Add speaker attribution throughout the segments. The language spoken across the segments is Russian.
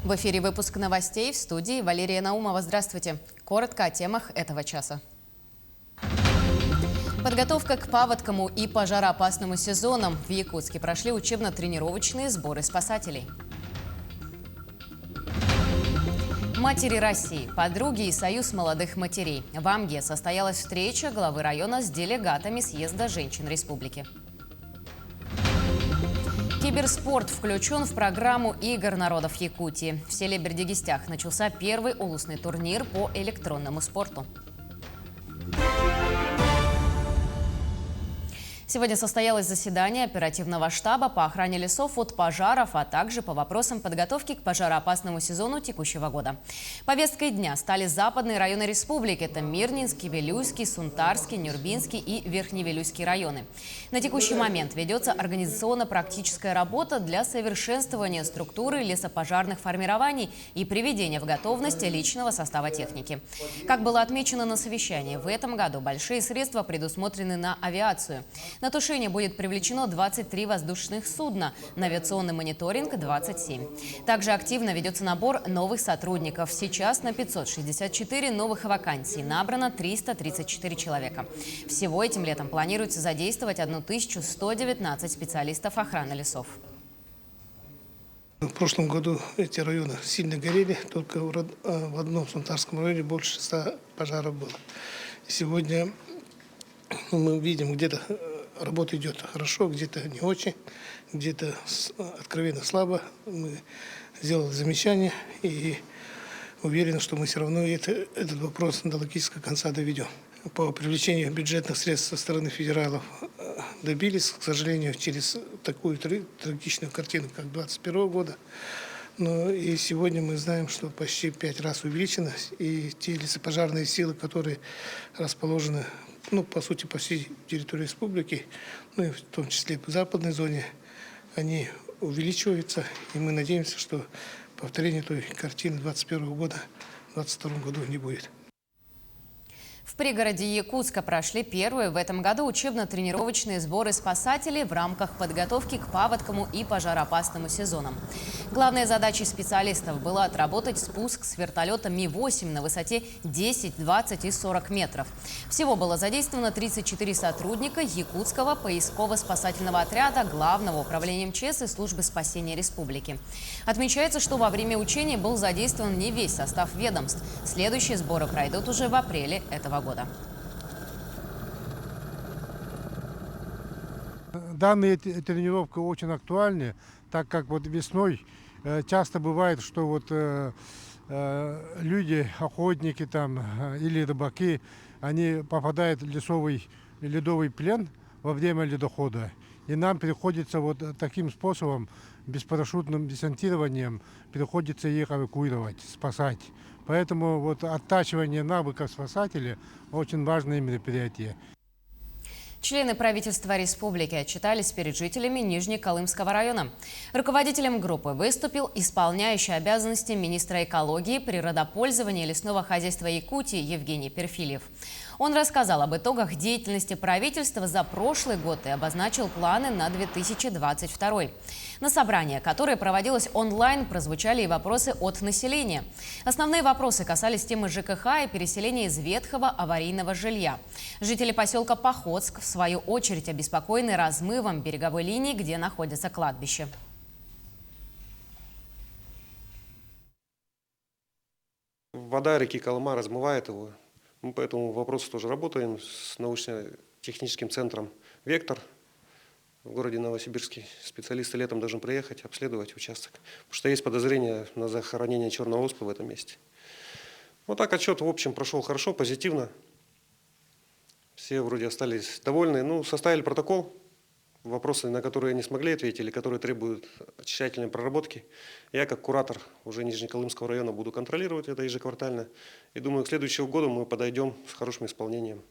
Speaker 1: В эфире выпуск новостей, в студии Валерия Наумова. Здравствуйте. Коротко о темах этого часа. Подготовка к паводковому и пожароопасному сезонам. В Якутске прошли учебно-тренировочные сборы спасателей. Матери России, подруги и союз молодых матерей. В Амге состоялась встреча главы района с делегатами съезда женщин республики. Киберспорт включен в программу игр народов Якутии. В селе Бердигистях начался первый улусный турнир по электронному спорту. Сегодня состоялось заседание оперативного штаба по охране лесов от пожаров, а также по вопросам подготовки к пожароопасному сезону текущего года. Повесткой дня стали западные районы республики. Это Мирнинский, Вилюйский, Сунтарский, Нюрбинский и Верхневилюйский районы. На текущий момент ведется организационно-практическая работа для совершенствования структуры лесопожарных формирований и приведения в готовность личного состава техники. Как было отмечено на совещании, в этом году большие средства предусмотрены на авиацию. На тушение будет привлечено 23 воздушных судна, на авиационный мониторинг – 27. Также активно ведется набор новых сотрудников. Сейчас на 564 новых вакансий набрано 334 человека. Всего этим летом планируется задействовать 1119 специалистов охраны лесов.
Speaker 2: В прошлом году эти районы сильно горели, только в одном Сунтарском районе больше 100 пожаров было. Сегодня мы видим, где-то работа идет хорошо, где-то не очень, где-то откровенно слабо. Мы сделали замечание и уверены, что мы все равно этот вопрос до логического конца доведем. По привлечению бюджетных средств со стороны федералов добились, к сожалению, через такую трагичную картину, как 2021 года. Но и сегодня мы знаем, что почти 5 раз увеличено, и те лесопожарные силы, которые расположены, по сути, по всей территории республики, и в том числе в западной зоне, они увеличиваются, и мы надеемся, что повторения той картины 2021 года в 2022 году не будет.
Speaker 1: В пригороде Якутска прошли первые в этом году учебно-тренировочные сборы спасателей в рамках подготовки к паводковому и пожароопасному сезонам. Главной задачей специалистов было отработать спуск с вертолета Ми-8 на высоте 10, 20 и 40 метров. Всего было задействовано 34 сотрудника Якутского поисково-спасательного отряда Главного управления МЧС и службы спасения республики. Отмечается, что во время учений был задействован не весь состав ведомств. Следующие сборы пройдут уже в апреле этого года.
Speaker 3: Данные тренировки очень актуальны, так как весной часто бывает, что люди, охотники или рыбаки, они попадают в ледовый плен во время ледохода. И нам приходится таким способом, беспарашютным десантированием, приходится их эвакуировать, спасать. Поэтому оттачивание навыков спасателя очень важное мероприятие.
Speaker 1: Члены правительства республики отчитались перед жителями Нижнеколымского района. Руководителем группы выступил исполняющий обязанности министра экологии, природопользования и лесного хозяйства Якутии Евгений Перфильев. Он рассказал об итогах деятельности правительства за прошлый год и обозначил планы на 2022. На собрании, которое проводилось онлайн, прозвучали и вопросы от населения. Основные вопросы касались темы ЖКХ и переселения из ветхого аварийного жилья. Жители поселка Походск, в свою очередь, обеспокоены размывом береговой линии, где находится кладбище.
Speaker 4: Вода реки Колыма размывает его. Мы по этому вопросу тоже работаем с научно-техническим центром «Вектор» в городе Новосибирске. Специалисты летом должны приехать, обследовать участок, потому что есть подозрение на захоронение черной оспы в этом месте. Так отчет в общем прошел хорошо, позитивно. Все вроде остались довольны. Составили протокол. Вопросы, на которые не смогли ответить или которые требуют тщательной проработки, я как куратор уже Нижнеколымского района буду контролировать это ежеквартально. И думаю, к следующему году мы подойдем с хорошим исполнением.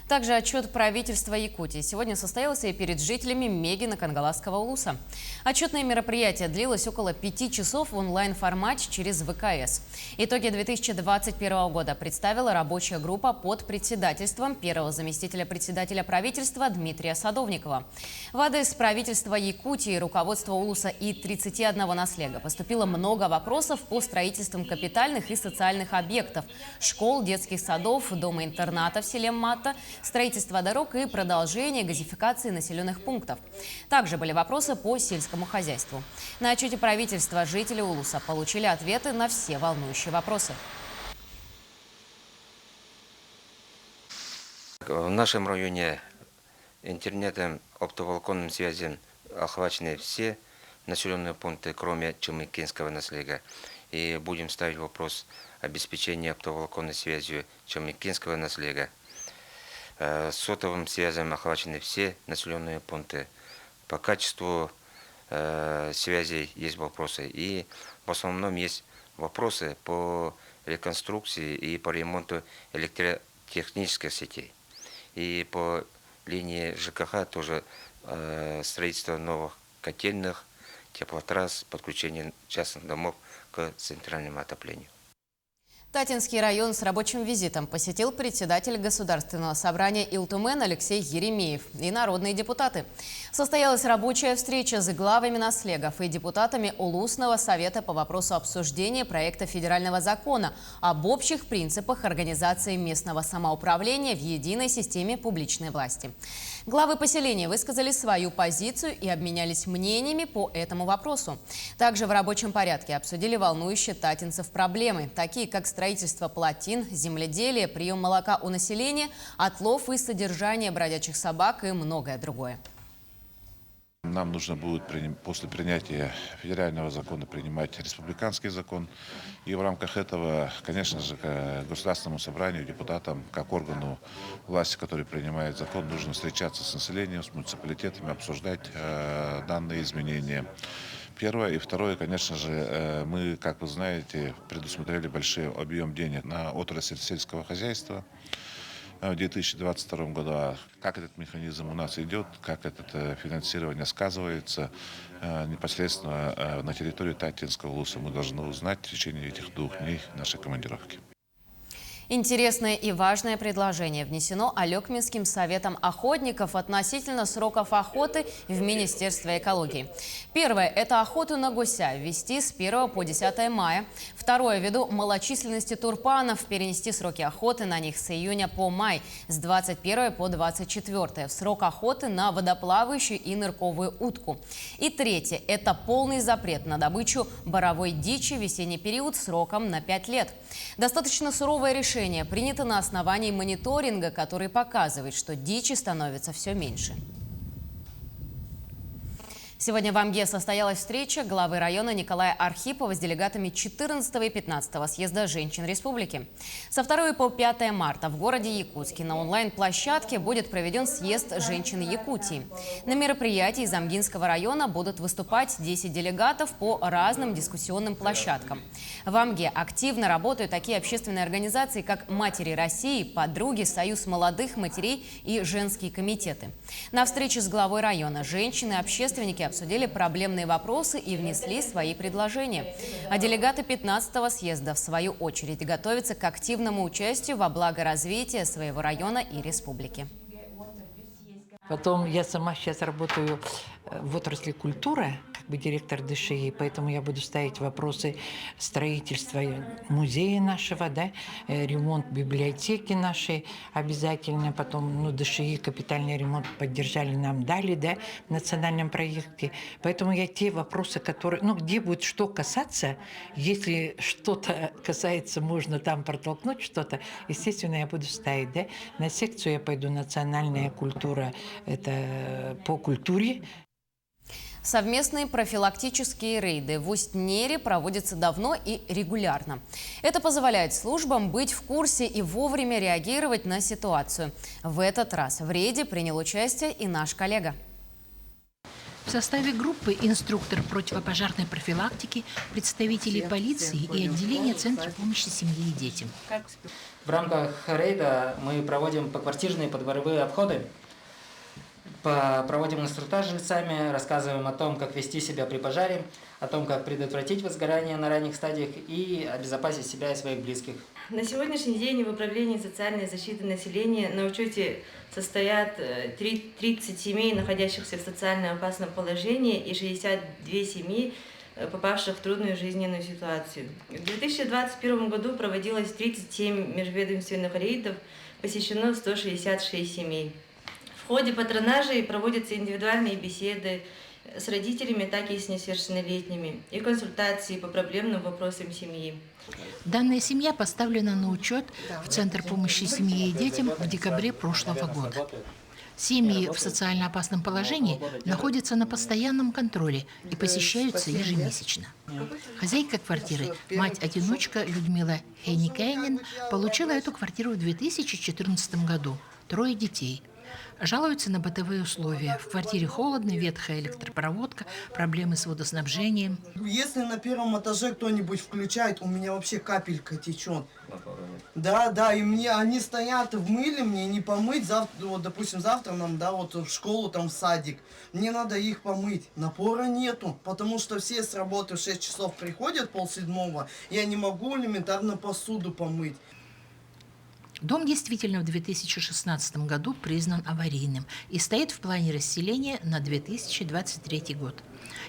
Speaker 1: Также отчет правительства Якутии сегодня состоялся и перед жителями Мегино-Кангаласского улуса. Отчетное мероприятие длилось около 5 часов в онлайн-формате через ВКС. Итоги 2021 года представила рабочая группа под председательством первого заместителя председателя правительства Дмитрия Садовникова. В адрес правительства Якутии, руководства улуса и 31 наслега поступило много вопросов по строительствам капитальных и социальных объектов – школ, детских садов, дома-интерната в селе Матта, строительство дорог и продолжение газификации населенных пунктов. Также были вопросы по сельскому хозяйству. На отчете правительства жители улуса получили ответы на все волнующие вопросы.
Speaker 5: В нашем районе интернетом, оптоволоконным связям охвачены все населенные пункты, кроме Чемыкинского наслега. И будем ставить вопрос обеспечения оптоволоконной связью Чемыкинского наслега. Сотовым связям охвачены все населенные пункты. По качеству связей есть вопросы. И в основном есть вопросы по реконструкции и по ремонту электротехнических сетей. И по линии ЖКХ тоже строительство новых котельных, теплотрасс, подключение частных домов к центральному отоплению.
Speaker 1: Татинский район с рабочим визитом посетил председатель Государственного собрания Илтумен Алексей Еремеев и народные депутаты. Состоялась рабочая встреча с главами наслегов и депутатами Улусного совета по вопросу обсуждения проекта федерального закона об общих принципах организации местного самоуправления в единой системе публичной власти. Главы поселения высказали свою позицию и обменялись мнениями по этому вопросу. Также в рабочем порядке обсудили волнующие татинцев проблемы, такие как строительство плотин, земледелие, прием молока у населения, отлов и содержание бродячих собак и многое другое.
Speaker 6: Нам нужно будет после принятия федерального закона принимать республиканский закон. И в рамках этого, конечно же, к Государственному собранию, депутатам, как органу власти, который принимает закон, нужно встречаться с населением, с муниципалитетами, обсуждать данные изменения. Первое. И второе, конечно же, мы, как вы знаете, предусмотрели большой объем денег на отрасль сельского хозяйства в 2022 году. Как этот механизм у нас идет, как это финансирование сказывается непосредственно на территории Татинского улуса, мы должны узнать в течение этих 2 дней нашей командировки.
Speaker 1: Интересное и важное предложение внесено Алекминским советом охотников относительно сроков охоты в Министерстве экологии. Первое – это охоту на гуся ввести с 1 по 10 мая. Второе – ввиду малочисленности турпанов перенести сроки охоты на них с июня по май, с 21 по 24 в срок охоты на водоплавающую и нырковую утку. И третье – это полный запрет на добычу боровой дичи в весенний период сроком на 5 лет. Достаточно суровое решение принято на основании мониторинга, который показывает, что дичи становится все меньше. Сегодня в Амге состоялась встреча главы района Николая Архипова с делегатами 14 и 15 съезда женщин республики. Со 2 по 5 марта в городе Якутске на онлайн-площадке будет проведен съезд женщин Якутии. На мероприятии из Амгинского района будут выступать 10 делегатов по разным дискуссионным площадкам. В Амге активно работают такие общественные организации, как «Матери России», «Подруги», «Союз молодых матерей» и «Женские комитеты». На встрече с главой района женщины и общественники обсудили проблемные вопросы и внесли свои предложения. А делегаты 15-го съезда, в свою очередь, готовятся к активному участию во благо развития своего района и республики.
Speaker 7: Потом я сама сейчас работаю в отрасли культуры, как бы директор ДШИ, поэтому я буду ставить вопросы строительства музея нашего, да, ремонт библиотеки нашей обязательно. Потом, ДШИ капитальный ремонт поддержали, нам дали, да, в национальном проекте. Поэтому я те вопросы, которые, где будет что касаться, если что-то касается, можно там протолкнуть что-то, естественно, я буду ставить, да. На секцию я пойду национальная культура, это по культуре.
Speaker 1: Совместные профилактические рейды в Усть-Нере проводятся давно и регулярно. Это позволяет службам быть в курсе и вовремя реагировать на ситуацию. В этот раз в рейде принял участие и наш коллега.
Speaker 8: В составе группы инструктор противопожарной профилактики, представители полиции и отделения Центра помощи семье и детям.
Speaker 9: В рамках рейда мы проводим поквартирные подворовые обходы, проводим инструктаж с жильцами, рассказываем о том, как вести себя при пожаре, о том, как предотвратить возгорание на ранних стадиях и обезопасить себя и своих близких.
Speaker 10: На сегодняшний день в Управлении социальной защиты населения на учете состоят 30 семей, находящихся в социально опасном положении, и 62 семьи, попавших в трудную жизненную ситуацию. В 2021 году проводилось 37 межведомственных рейдов, посещено 166 семей. В ходе патронажей проводятся индивидуальные беседы с родителями, так и с несовершеннолетними, и консультации по проблемным вопросам семьи.
Speaker 8: Данная семья поставлена на учет в Центр помощи семье и детям в декабре прошлого года. Семьи в социально опасном положении находятся на постоянном контроле и посещаются ежемесячно. Хозяйка квартиры, мать-одиночка Людмила Хейникайнен, получила эту квартиру в 2014 году. 3 детей. Жалуются на бытовые условия. В квартире холодно, ветхая электропроводка, проблемы с водоснабжением.
Speaker 11: Если на первом этаже кто-нибудь включает, у меня вообще капелька течет. Да, и мне они стоят в мыле, мне не помыть. Завтра, вот, допустим, завтра нам, вот в школу, там в садик. Мне надо их помыть. Напора нету, потому что все с работы в 6 часов приходят, 6:30, я не могу элементарно посуду помыть.
Speaker 8: Дом действительно в 2016 году признан аварийным и стоит в плане расселения на 2023 год.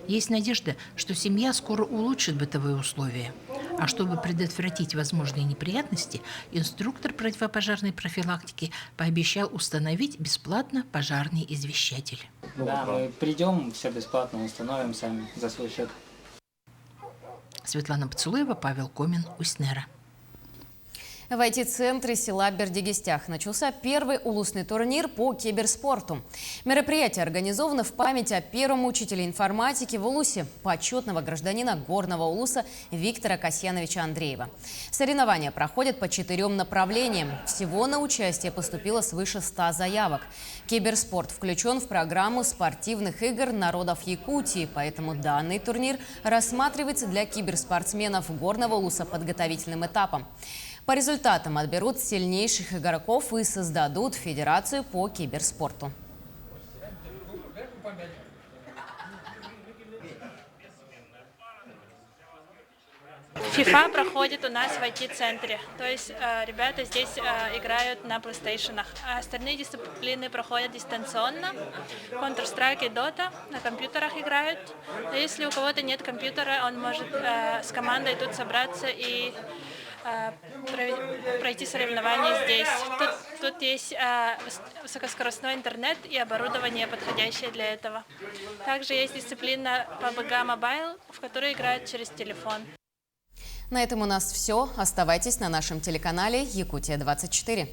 Speaker 8: Есть надежда, что семья скоро улучшит бытовые условия. А чтобы предотвратить возможные неприятности, инструктор противопожарной профилактики пообещал установить бесплатно пожарный извещатель.
Speaker 9: Да, мы придем, все бесплатно установим сами за свой счет.
Speaker 8: Светлана Поцелуева, Павел Комин, Уснера.
Speaker 1: В IT-центре села Бердигистях начался первый улусный турнир по киберспорту. Мероприятие организовано в память о первом учителе информатики в Улусе, почетного гражданина Горного Улуса Виктора Касьяновича Андреева. Соревнования проходят по 4 направлениям. Всего на участие поступило свыше 100 заявок. Киберспорт включен в программу спортивных игр народов Якутии, поэтому данный турнир рассматривается для киберспортсменов Горного Улуса подготовительным этапом. По результатам отберут сильнейших игроков и создадут федерацию по киберспорту.
Speaker 12: FIFA проходит у нас в IT-центре, то есть ребята здесь играют на PlayStation. А остальные дисциплины проходят дистанционно. Counter-Strike и Dota на компьютерах играют. А если у кого-то нет компьютера, он может с командой тут собраться и пройти соревнования здесь. Тут есть высокоскоростной интернет и оборудование, подходящее для этого. Также есть дисциплина PUBG Mobile, в которой играют через телефон.
Speaker 1: На этом у нас все. Оставайтесь на нашем телеканале Якутия 24.